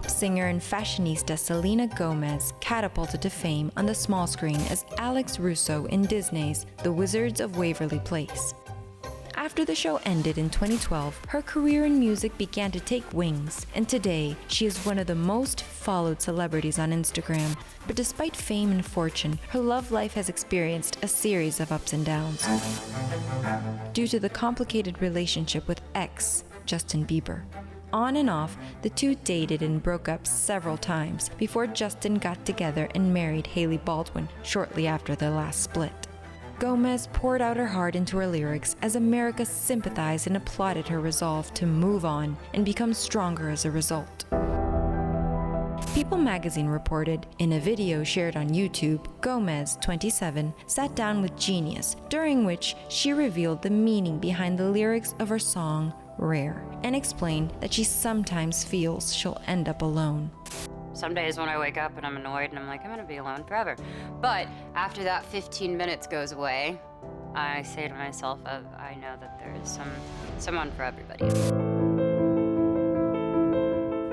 Pop singer and fashionista Selena Gomez catapulted to fame on the small screen as Alex Russo in Disney's The Wizards of Waverly Place. After the show ended in 2012, her career in music began to take wings, and today she is one of the most followed celebrities on Instagram. But despite fame and fortune, her love life has experienced a series of ups and downs due to the complicated relationship with ex Justin Bieber. On and off, the two dated and broke up several times before Justin got together and married Hailey Baldwin shortly after their last split. Gomez poured out her heart into her lyrics as America sympathized and applauded her resolve to move on and become stronger as a result. People magazine reported, in a video shared on YouTube, Gomez, 27, sat down with Genius, during which she revealed the meaning behind the lyrics of her song, Rare, and explained that she sometimes feels she'll end up alone. Some days when I wake up and I'm annoyed and I'm like, I'm gonna be alone forever. But after that 15 minutes goes away, I say to myself, I know that there is someone for everybody.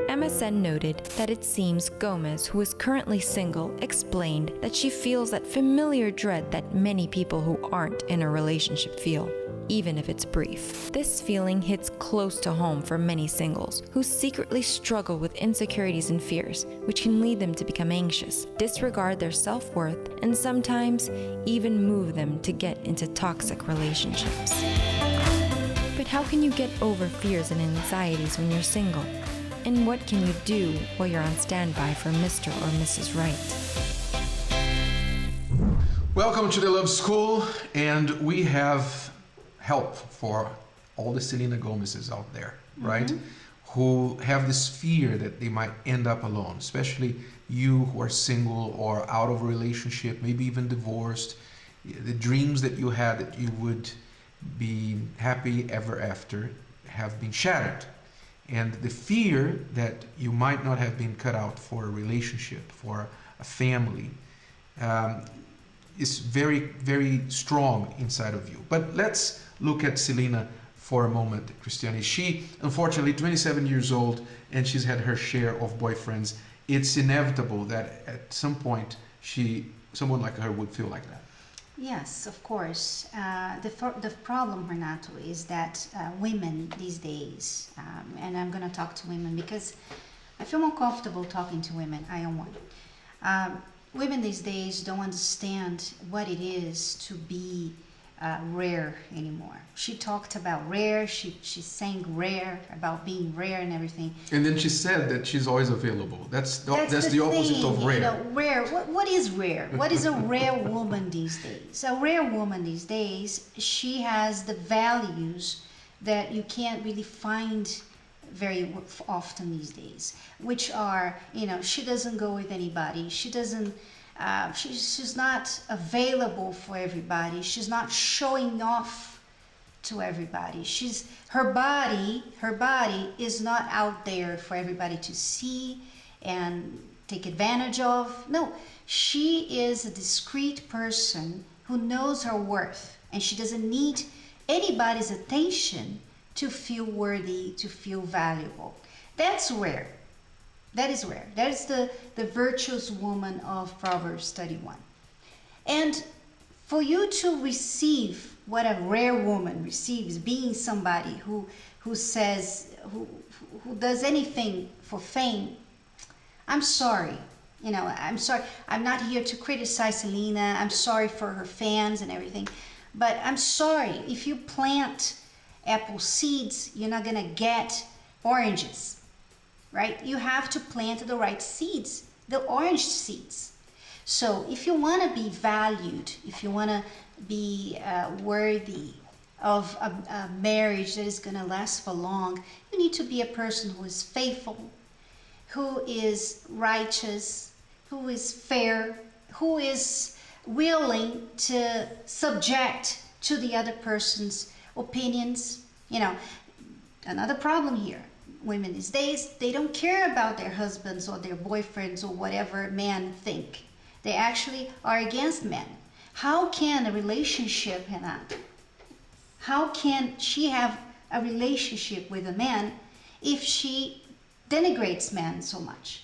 MSN noted that it seems Gomez, who is currently single, explained that she feels that familiar dread that many people who aren't in a relationship feel, even if it's brief. This feeling hits close to home for many singles who secretly struggle with insecurities and fears, which can lead them to become anxious, disregard their self-worth, and sometimes even move them to get into toxic relationships. But how can you get over fears and anxieties when you're single? And what can you do while you're on standby for Mr. or Mrs. Right? Welcome to the Love School, and we have help for all the Selena Gomez's out there, right? Who have this fear that they might end up alone, especially you who are single or out of a relationship, maybe even divorced. The dreams that you had that you would be happy ever after have been shattered. And the fear that you might not have been cut out for a relationship, for a family, is very, very strong inside of you. But let's look at Selena for a moment, Cristiane. She, unfortunately, 27 years old, and she's had her share of boyfriends. It's inevitable that at some point someone like her would feel like that. Yes, of course. The problem, Renato, is that women these days, and I'm going to talk to women because I feel more comfortable talking to women. I am one. Women these days don't understand what it is to be rare anymore. She talked about rare, she sang rare, about being rare and everything. And then she said that she's always available. That's the opposite of rare. You know, rare. What is rare? What is a rare woman these days? A rare woman these days, she has the values that you can't really find very often these days, which are, you know, she doesn't go with anybody. She doesn't. She's not available for everybody. She's not showing off to everybody. Her body is not out there for everybody to see and take advantage of. No, she is a discreet person who knows her worth, and she doesn't need anybody's attention to feel worthy, to feel valuable. That's rare. That is rare. That is the virtuous woman of Proverbs 31. And for you to receive what a rare woman receives, being somebody who says, who does anything for fame, I'm sorry. You know, I'm sorry. I'm not here to criticize Selena. I'm sorry for her fans and everything. But I'm sorry, if you plant apple seeds, you're not gonna get oranges. Right? You have to plant the right seeds, the orange seeds. So if you want to be valued, if you want to be worthy of a marriage that is going to last for long, you need to be a person who is faithful, who is righteous, who is fair, who is willing to subject to the other person's opinions. You know, another problem here. Women these days, they don't care about their husbands or their boyfriends or whatever men think. They actually are against men. How can a relationship, Renato, how can she have a relationship with a man if she denigrates men so much.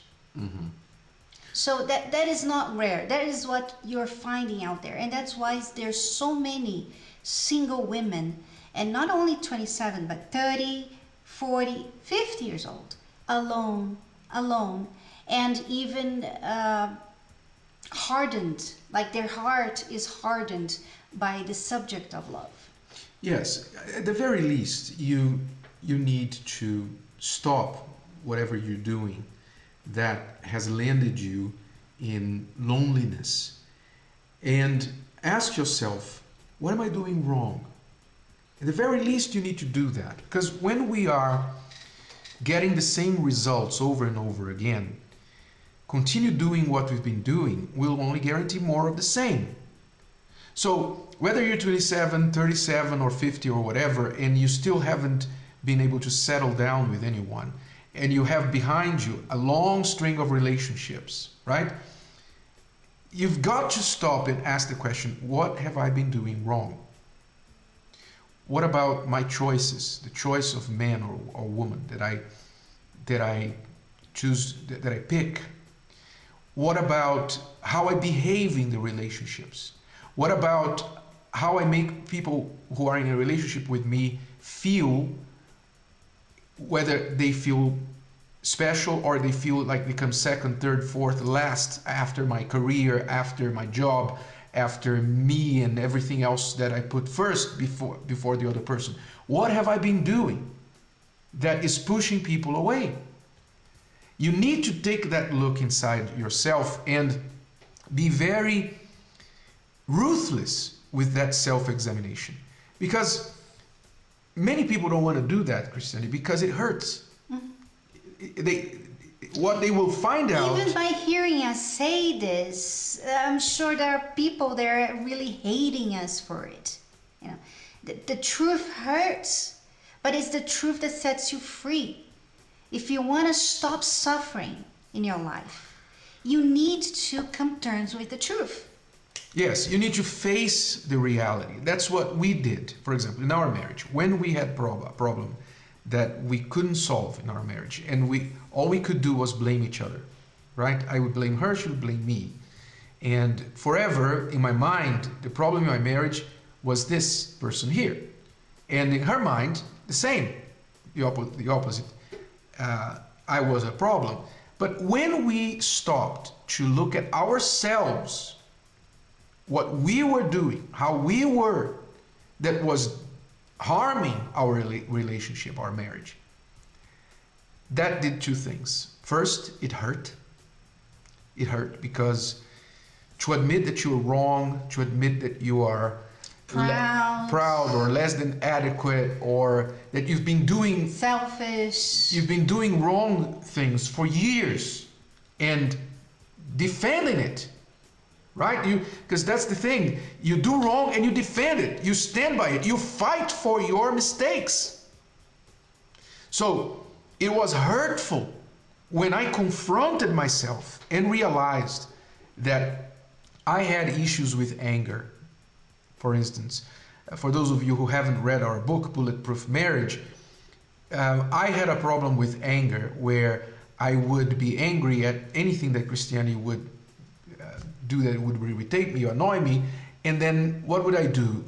So that is not rare. That is what you're finding out there, and that's why there's so many single women, and not only 27 but 30, 40, 50 years old, alone, and even hardened, like their heart is hardened by the subject of love. Yes, at the very least, you need to stop whatever you're doing that has landed you in loneliness and ask yourself, what am I doing wrong? At the very least, you need to do that, because when we are getting the same results over and over again, continue doing what we've been doing will only guarantee more of the same. So whether you're 27, 37 or 50 or whatever, and you still haven't been able to settle down with anyone, and you have behind you a long string of relationships, right? You've got to stop and ask the question, what have I been doing wrong? What about my choices, the choice of man or woman that I choose, that I pick? What about how I behave in the relationships? What about how I make people who are in a relationship with me feel, whether they feel special or they feel like they come second, third, fourth, last after my career, after my job, after me and everything else that I put first before the other person? What have I been doing that is pushing people away? You need to take that look inside yourself and be very ruthless with that self-examination, because many people don't want to do that, Cristiane, because it hurts. What they will find out, even by hearing us say this, I'm sure there are people that are really hating us for it. You know, the truth hurts, but it's the truth that sets you free. If you want to stop suffering in your life, you need to come to terms with the truth. yes, you need to face the reality. That's what we did, for example, in our marriage. When we had a problem that we couldn't solve in our marriage, and all we could do was blame each other, right? I would blame her, she would blame me. And forever, in my mind, the problem in my marriage was this person here. And in her mind, the same, the opposite. I was a problem. But when we stopped to look at ourselves, what we were doing, how we were, that was harming our relationship, our marriage, that did two things. First, it hurt. It hurt because to admit that you are wrong, to admit that you are proud or less than adequate, or that you've been doing Selfish. you've been doing wrong things for years and defending it, right? Because that's the thing, you do wrong and you defend it, you stand by it, you fight for your mistakes. So it was hurtful when I confronted myself and realized that I had issues with anger. For instance, for those of you who haven't read our book, Bulletproof Marriage, I had a problem with anger where I would be angry at anything that Cristiane would do that would irritate me or annoy me. And then what would I do?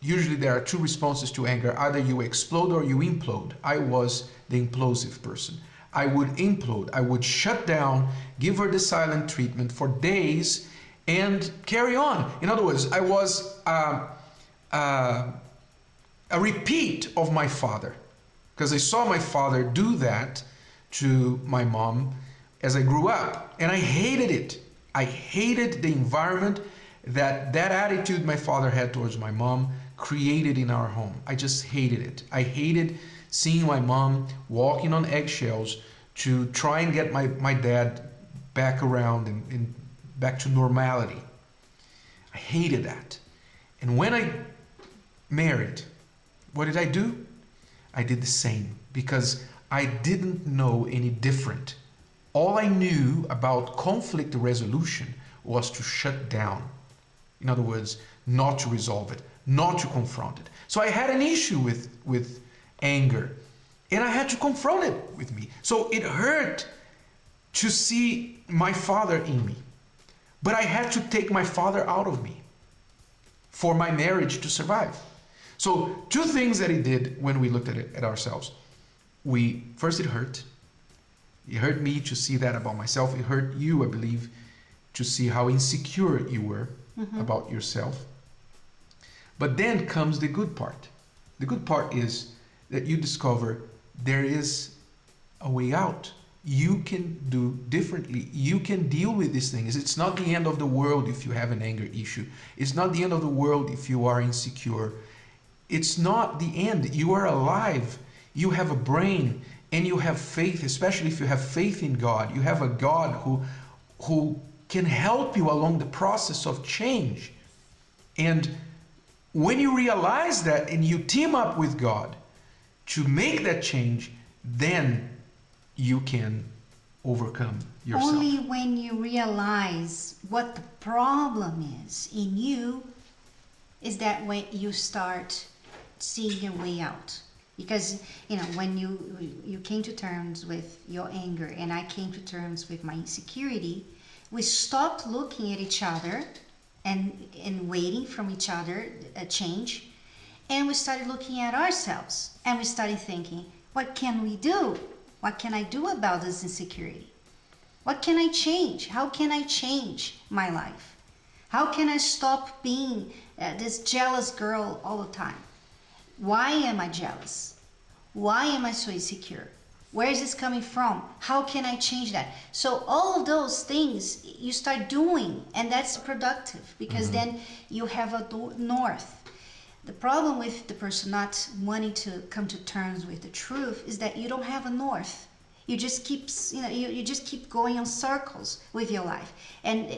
Usually there are two responses to anger. Either you explode or you implode. I was the implosive person. I would implode. I would shut down, give her the silent treatment for days, and carry on. In other words, I was a repeat of my father, because I saw my father do that to my mom as I grew up, and I hated it. I hated the environment that attitude my father had towards my mom created in our home. I just hated it. I hated seeing my mom walking on eggshells to try and get my dad back around and back to normality. I hated that. And when I married, what did I do? I did the same, because I didn't know any different. All I knew about conflict resolution was to shut down. In other words, not to resolve it, not to confront it. So I had an issue with anger. And I had to confront it with me. So it hurt to see my father in me. But I had to take my father out of me for my marriage to survive. So two things that he did when we looked at it at ourselves. First, it hurt. It hurt me to see that about myself. It hurt you, I believe, to see how insecure you were about yourself. But then comes the good part. The good part is that you discover there is a way out. You can do differently. You can deal with these things. It's not the end of the world if you have an anger issue. It's not the end of the world if you are insecure. It's not the end. You are alive. You have a brain and you have faith, especially if you have faith in God. You have a God who can help you along the process of change. And when you realize that and you team up with God to make that change, then you can overcome yourself. Only when you realize what the problem is in you is that when you start seeing a way out. Because, when you came to terms with your anger and I came to terms with my insecurity, we stopped looking at each other and waiting from each other a change, and we started looking at ourselves and we started thinking, what can we do? What can I do about this insecurity? What can I change? How can I change my life? How can I stop being this jealous girl all the time? Why am I jealous? Why am I so insecure? Where is this coming from? How can I change that? So all of those things you start doing, and that's productive because then you have a north. The problem with the person not wanting to come to terms with the truth is that you don't have a north. You just keep, you just keep going in circles with your life, and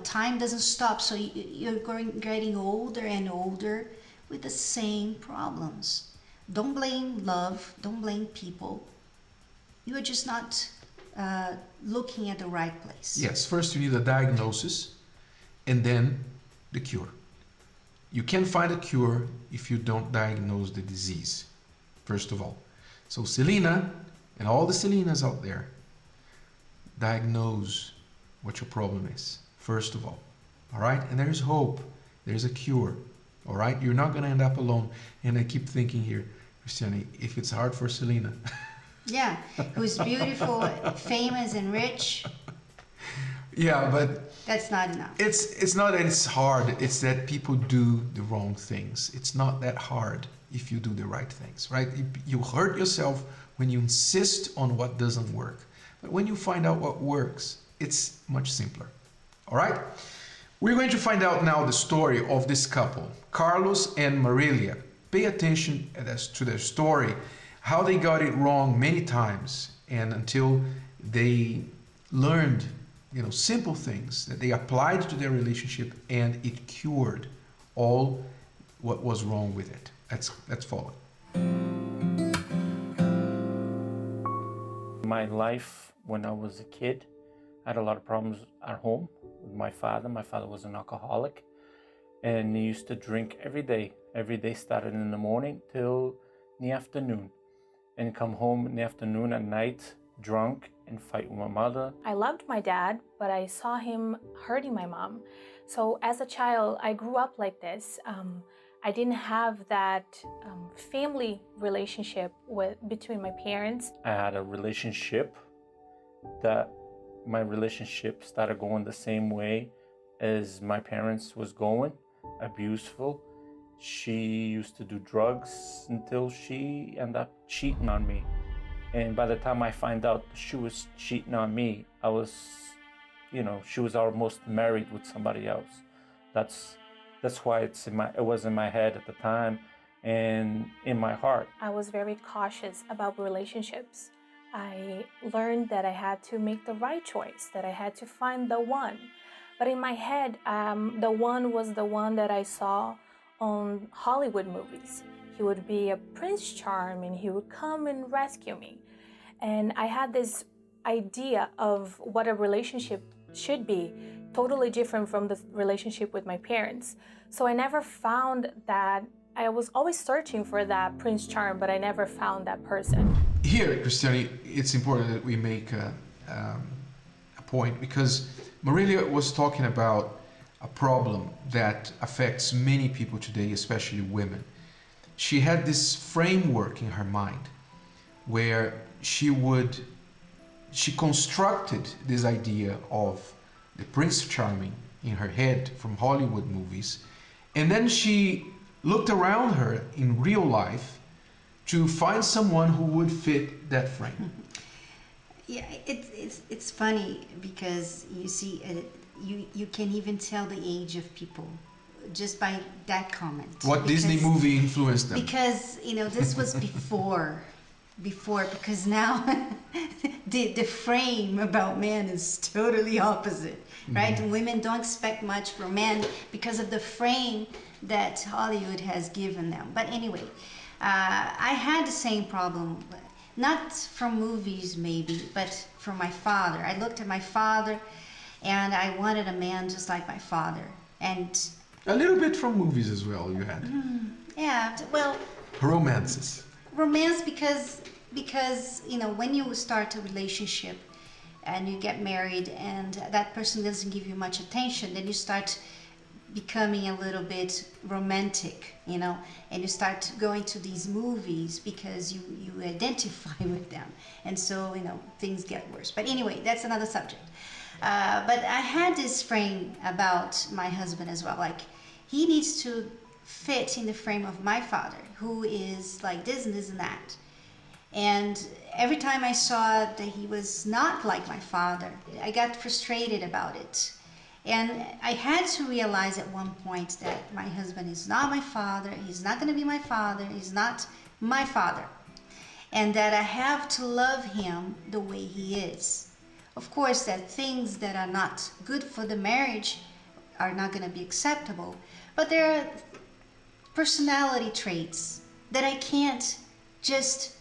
time doesn't stop. So you're getting older and older with the same problems. Don't blame love. Don't blame people. You are just not looking at the right place. Yes, first you need a diagnosis and then the cure. You can't find a cure if you don't diagnose the disease, first of all. So Selena and all the Selenas out there, diagnose what your problem is, first of all right? And there's hope, there's a cure, all right? You're not gonna end up alone. And I keep thinking here, Cristiane, if it's hard for Selena. Yeah, who's beautiful, famous, and rich. Yeah, but that's not enough. It's not that it's hard, it's that people do the wrong things. It's not that hard if you do the right things, right? You hurt yourself when you insist on what doesn't work. But when you find out what works, it's much simpler. All right? We're going to find out now the story of this couple, Carlos and Marilia. Pay attention to their story, how they got it wrong many times, and until they learned simple things that they applied to their relationship, and it cured all what was wrong with it. Let's follow it. My life when I was a kid, I had a lot of problems at home with my father. My father was an alcoholic, and he used to drink every day. Every day started in the morning till the afternoon, and come home in the afternoon at night drunk and fight with my mother. I loved my dad, but I saw him hurting my mom. So as a child, I grew up like this. I didn't have that family relationship between my parents. I had a relationship that my relationship started going the same way as my parents was going, abuseful. She used to do drugs until she ended up cheating on me. And by the time I find out she was cheating on me, I was, she was almost married with somebody else. That's why it was in my head at the time and in my heart. I was very cautious about relationships. I learned that I had to make the right choice, that I had to find the one. But in my head, the one was the one that I saw on Hollywood movies. He would be a Prince Charm and he would come and rescue me. And I had this idea of what a relationship should be, totally different from the relationship with my parents. So I never found that. I was always searching for that Prince Charm, but I never found that person. Here, Cristiane, it's important that we make a point, because Marilia was talking about a problem that affects many people today, especially women. She had this framework in her mind where she constructed this idea of the Prince Charming in her head from Hollywood movies, and then she looked around her in real life to find someone who would fit that frame. Yeah, it's funny because you see, you can even tell the age of people just by that comment. What Disney movie influenced them? Because this was before, because now the frame about men is totally opposite, right? Women don't expect much from men because of the frame that Hollywood has given them. But anyway, I had the same problem, not from movies maybe, but from my father. I looked at my father and I wanted a man just like my father. And a little bit from movies as well, you had. Yeah, well, Romances. romance because when you start a relationship and you get married and that person doesn't give you much attention, then you start becoming a little bit romantic, and you start going to these movies because you identify with them, and so things get worse. But anyway, that's another subject. But I had this frame about my husband as well, like he needs to fit in the frame of my father, who is like this and this and that. And every time I saw that he was not like my father, I got frustrated about it. And I had to realize at one point that my husband is not my father, he's not going to be my father, he's not my father. And that I have to love him the way he is. Of course, that things that are not good for the marriage are not going to be acceptable, but there are personality traits that I can't just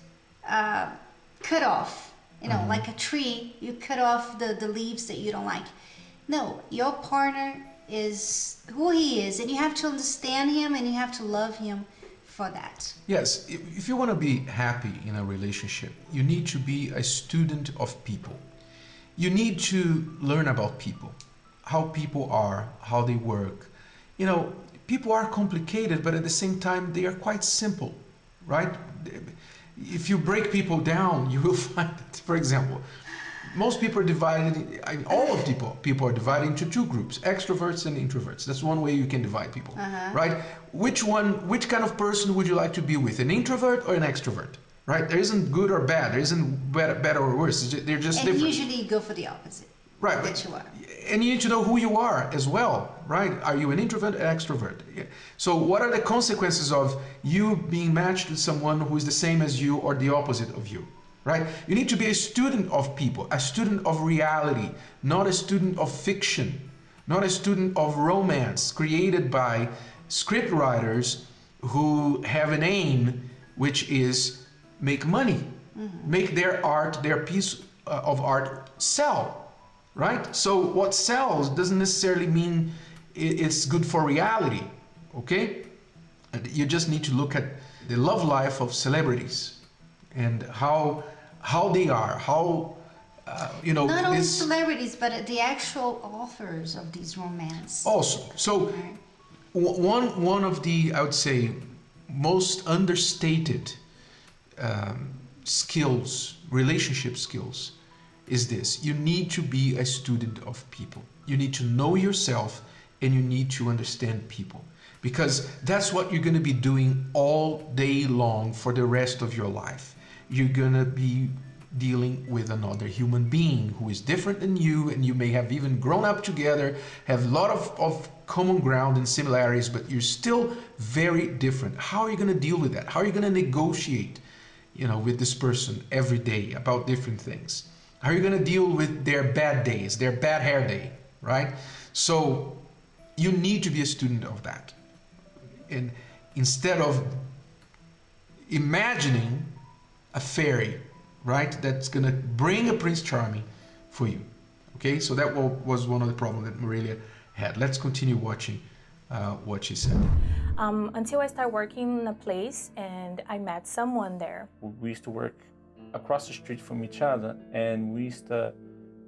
cut off. Like a tree, you cut off the leaves that you don't like. No, your partner is who he is, and you have to understand him and you have to love him for that. Yes, if you want to be happy in a relationship, you need to be a student of people. You need to learn about people, how people are, how they work. People are complicated, but at the same time, they are quite simple, right? If you break people down, you will find that, for example, most people are divided, all of people are divided into two groups, extroverts and introverts. That's one way you can divide people, right? Which kind of person would you like to be with, an introvert or an extrovert, right? There isn't good or bad, there isn't better or worse, they're just different. And usually you go for the opposite. Right. That you are. And you need to know who you are as well, right? Are you an introvert or extrovert? So what are the consequences of you being matched with someone who is the same as you or the opposite of you, right? You need to be a student of people, a student of reality, not a student of fiction, not a student of romance created by script writers who have an aim, which is make money, make their art, their piece of art sell. Right? So what sells doesn't necessarily mean it's good for reality, okay? You just need to look at the love life of celebrities and how they are, how not only celebrities, but the actual authors of these romance. Also, so one of the, I would say, most understated skills, relationship skills, is this: you need to be a student of people. You need to know yourself and you need to understand people, because that's what you're going to be doing all day long for the rest of your life. You're going to be dealing with another human being who is different than you, and you may have even grown up together, have a lot of common ground and similarities, but you're still very different. How are you going to deal with that? How are you going to negotiate, with this person every day about different things? How are you going to deal with their bad days, their bad hair day, right? So you need to be a student of that. And instead of imagining a fairy, right, that's going to bring a Prince Charming for you. Okay, so that was one of the problems that Marilia had. Let's continue watching what she said. Until I started working in a place and I met someone there. We used to work across the street from each other, and we used to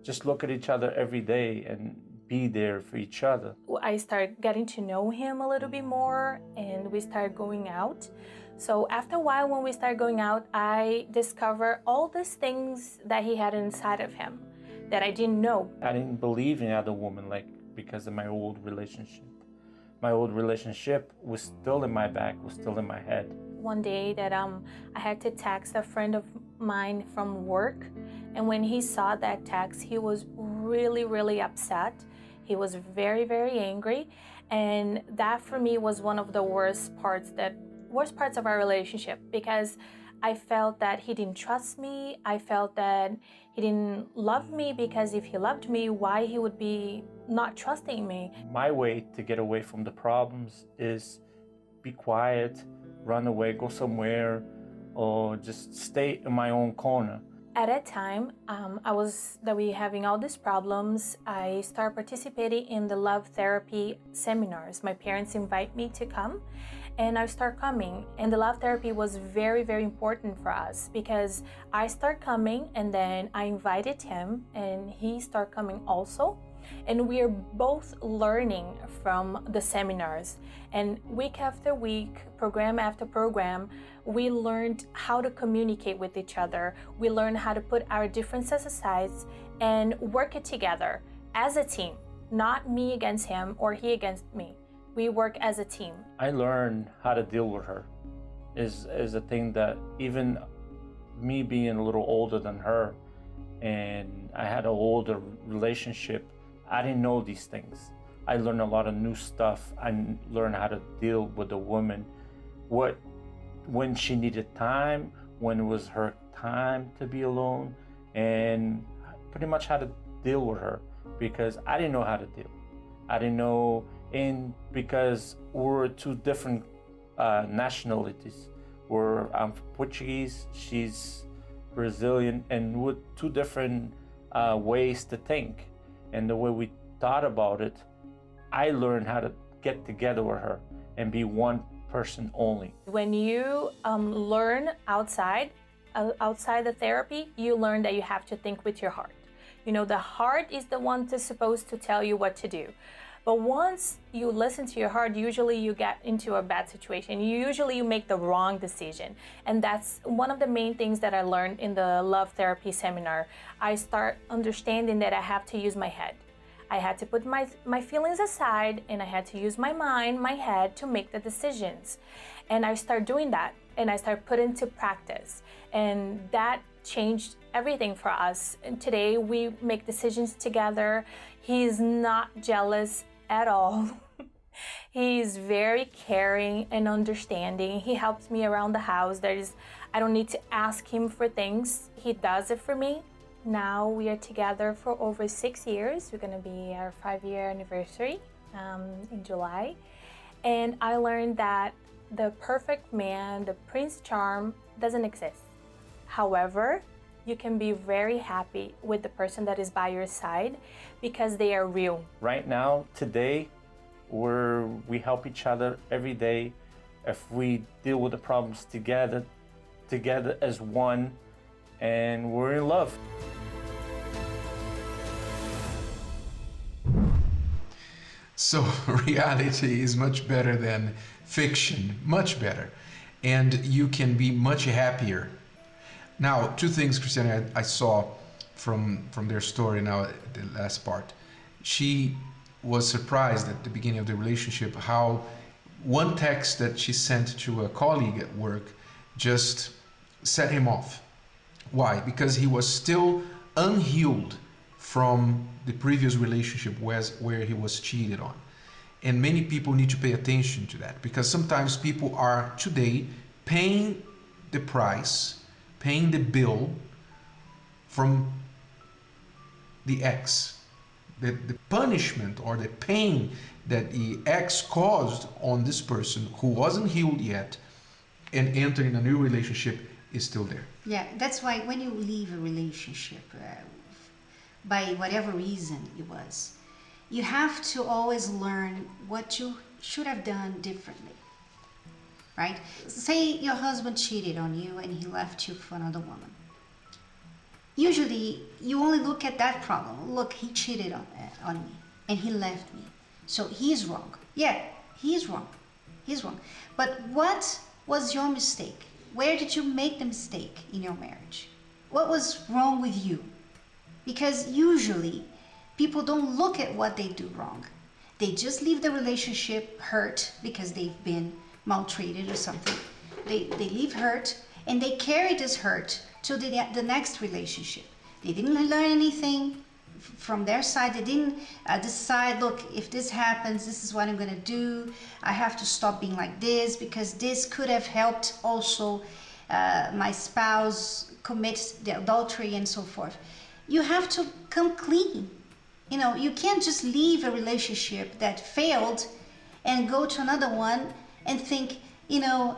just look at each other every day and be there for each other. I started getting to know him a little bit more, and we started going out. So after a while, when we started going out, I discovered all these things that he had inside of him that I didn't know. I didn't believe in other women, like, because of my old relationship. My old relationship was still in my back, was still in my head. One day that I had to text a friend of mine from work, and when he saw that text, he was really upset. He was very angry, and that for me was one of the worst parts of our relationship, because I felt that he didn't trust me. I felt that he didn't love me, because if he loved me, why he would be not trusting me? My way to get away from the problems is be quiet, run away, go somewhere, or just stay in my own corner. At that time, we having all these problems. I started participating in the love therapy seminars. My parents invite me to come, and I start coming. And the love therapy was very important for us, because I start coming, and then I invited him, and he start coming also. And we are both learning from the seminars. And week after week, program after program, we learned how to communicate with each other. We learned how to put our differences aside and work it together as a team, not me against him or he against me. We work as a team. I learned how to deal with her is a thing that, even me being a little older than her, and I had an older relationship, I didn't know these things. I learned a lot of new stuff. I learned how to deal with a woman, when she needed time, when it was her time to be alone, and pretty much how to deal with her, because I didn't know how to deal. I didn't know, and because we're two different nationalities. I'm Portuguese, she's Brazilian, and with two different ways to think. And the way we thought about it, I learned how to get together with her and be one person only. When you learn outside the therapy, you learn that you have to think with your heart. You know, the heart is the one that's supposed to tell you what to do. But once you listen to your heart, usually you get into a bad situation. Usually you make the wrong decision. And that's one of the main things that I learned in the love therapy seminar. I start understanding that I have to use my head. I had to put my feelings aside, and I had to use my mind, my head, to make the decisions. And I start doing that, and I start putting into practice. And that changed everything for us. And today we make decisions together. He's not jealous at all. He's very caring and understanding. He helps me around the house. I don't need to ask him for things. He does it for me. Now we are together for over 6 years. We're gonna be our 5-year anniversary in July. And I learned that the perfect man, the Prince Charm, doesn't exist. However, you can be very happy with the person that is by your side, because they are real. Right now, today, we help each other every day. If we deal with the problems together as one, and we're in love. So reality is much better than fiction, much better. And you can be much happier. Now, two things, Cristiane, I saw from their story now, the last part. She was surprised at the beginning of the relationship how one text that she sent to a colleague at work just set him off. Why? Because he was still unhealed from the previous relationship where he was cheated on. And many people need to pay attention to that, because sometimes people are today paying the price, paying the bill from the ex. The punishment or the pain that the ex caused on this person who wasn't healed yet and entering a new relationship is still there. Yeah, that's why when you leave a relationship, by whatever reason it was, you have to always learn what you should have done differently, right? Say your husband cheated on you and he left you for another woman. usually you only look at that problem. Look, he cheated on me and he left me. So he's wrong. Yeah, he's wrong. He's wrong. But what was your mistake? Where did you make the mistake in your marriage? What was wrong with you? Because usually people don't look at what they do wrong. They just leave the relationship hurt because they've been maltreated or something. They leave hurt and they carry this hurt to the next relationship. They didn't learn anything from their side. They didn't decide, look, if this happens, this is what I'm going to do. I have to stop being like this because this could have helped also my spouse commit the adultery and so forth. You have to come clean. You know, you can't just leave a relationship that failed and go to another one and think, you know,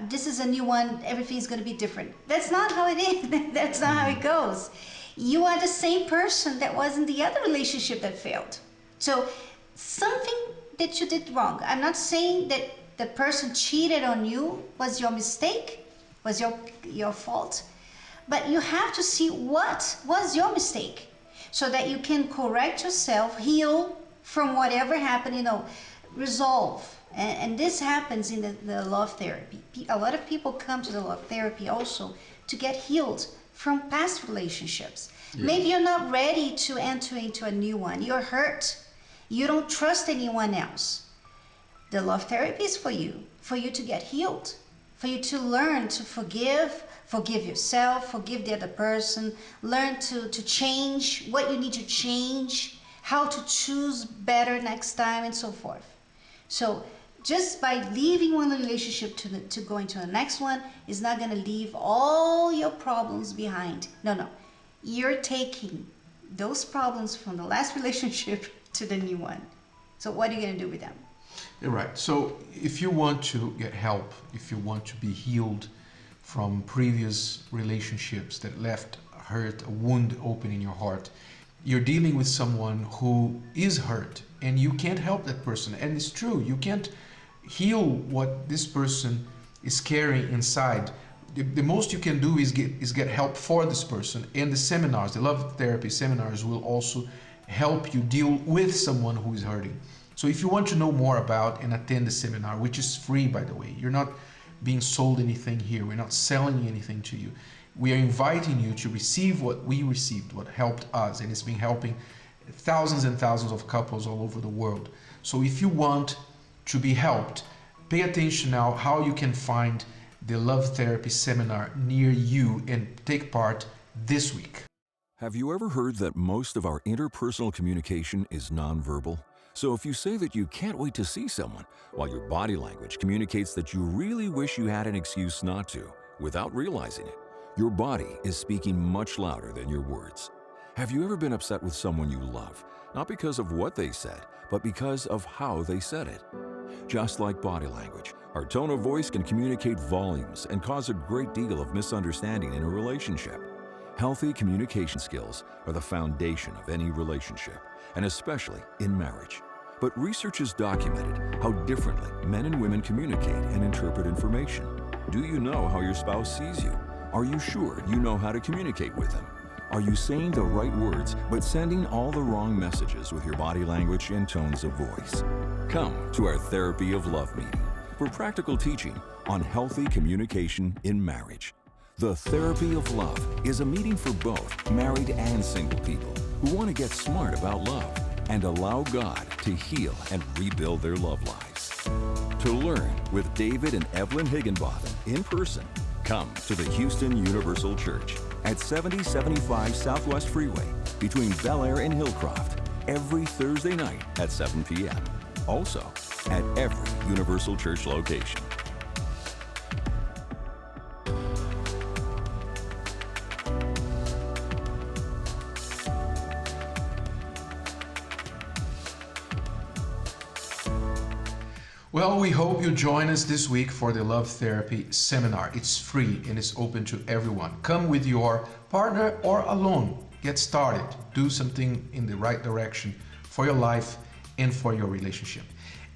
this is a new one, everything's going to be different. That's not how it is. That's not how it goes. You are the same person that was in the other relationship that failed. So something that you did wrong. I'm not saying that the person cheated on you was your mistake, was your fault, but you have to see what was your mistake so that you can correct yourself, heal from whatever happened, you know, resolve. And this happens in the love therapy. A lot of people come to the love therapy also to get healed from past relationships. Yes. Maybe you're not ready to enter into a new one. You're hurt. You don't trust anyone else. The love therapy is for you to get healed, for you to learn to forgive yourself, forgive the other person, learn to change what you need to change, how to choose better next time, and so forth. So just by leaving one relationship to go into the next one is not going to leave all your problems behind. No. You're taking those problems from the last relationship to the new one. So what are you going to do with them? You're right. So if you want to get help, if you want to be healed from previous relationships that left hurt, a wound open in your heart, you're dealing with someone who is hurt and you can't help that person. And it's true, you can't heal what this person is carrying inside. The most you can do is get help for this person. And the seminars, the love therapy seminars, will also help you deal with someone who is hurting. So if you want to know more about and attend the seminar, which is free, by the way, you're not being sold anything here. We're not selling anything to you. We are inviting you to receive what we received, what helped us, and it's been helping thousands and thousands of couples all over the world. So if you want to be helped, pay attention now how you can find the love therapy seminar near you and take part this week. Have you ever heard that most of our interpersonal communication is nonverbal? So if you say that you can't wait to see someone, while your body language communicates that you really wish you had an excuse not to, without realizing it, your body is speaking much louder than your words. Have you ever been upset with someone you love, not because of what they said, but because of how they said it? Just like body language, our tone of voice can communicate volumes and cause a great deal of misunderstanding in a relationship. Healthy communication skills are the foundation of any relationship, and especially in marriage. But research has documented how differently men and women communicate and interpret information. Do you know how your spouse sees you? Are you sure you know how to communicate with them? Are you saying the right words but sending all the wrong messages with your body language and tones of voice? Come to our Therapy of Love meeting for practical teaching on healthy communication in marriage. The Therapy of Love is a meeting for both married and single people who want to get smart about love and allow God to heal and rebuild their love lives. To learn with David and Evelyn Higginbotham in person, come to the Houston Universal Church at 7075 Southwest Freeway between Bel Air and Hillcroft every Thursday night at 7 p.m. Also, at every Universal Church location. Well, we hope you join us this week for the Love Therapy Seminar. It's free and it's open to everyone. Come with your partner or alone. Get started. Do something in the right direction for your life and for your relationship.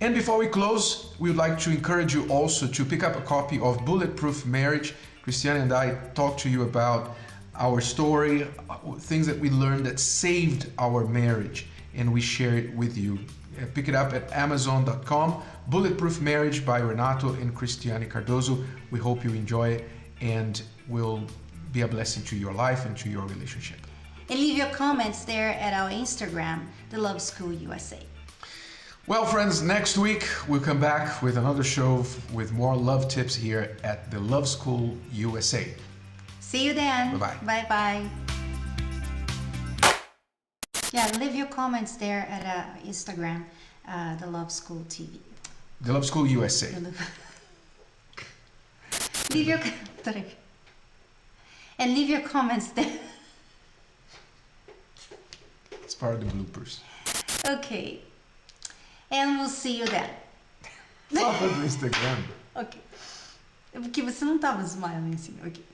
And before we close, we would like to encourage you also to pick up a copy of Bulletproof Marriage. Cristiane and I talked to you about our story, things that we learned that saved our marriage, and we share it with you. Pick it up at Amazon.com. Bulletproof Marriage by Renato and Cristiane Cardozo. We hope you enjoy it and will be a blessing to your life and to your relationship. And leave your comments there at our Instagram, The Love School USA. Well, friends, next week we'll come back with another show with more love tips here at The Love School USA. See you then. Bye-bye. Bye-bye. Yeah, leave your comments there at Instagram, The Love School TV. The Love School USA. Leave your and leave your comments there. It's part of the bloopers. Okay. And we'll see you then. Fala do Instagram. Ok. Porque você não tava smiling assim. Ok.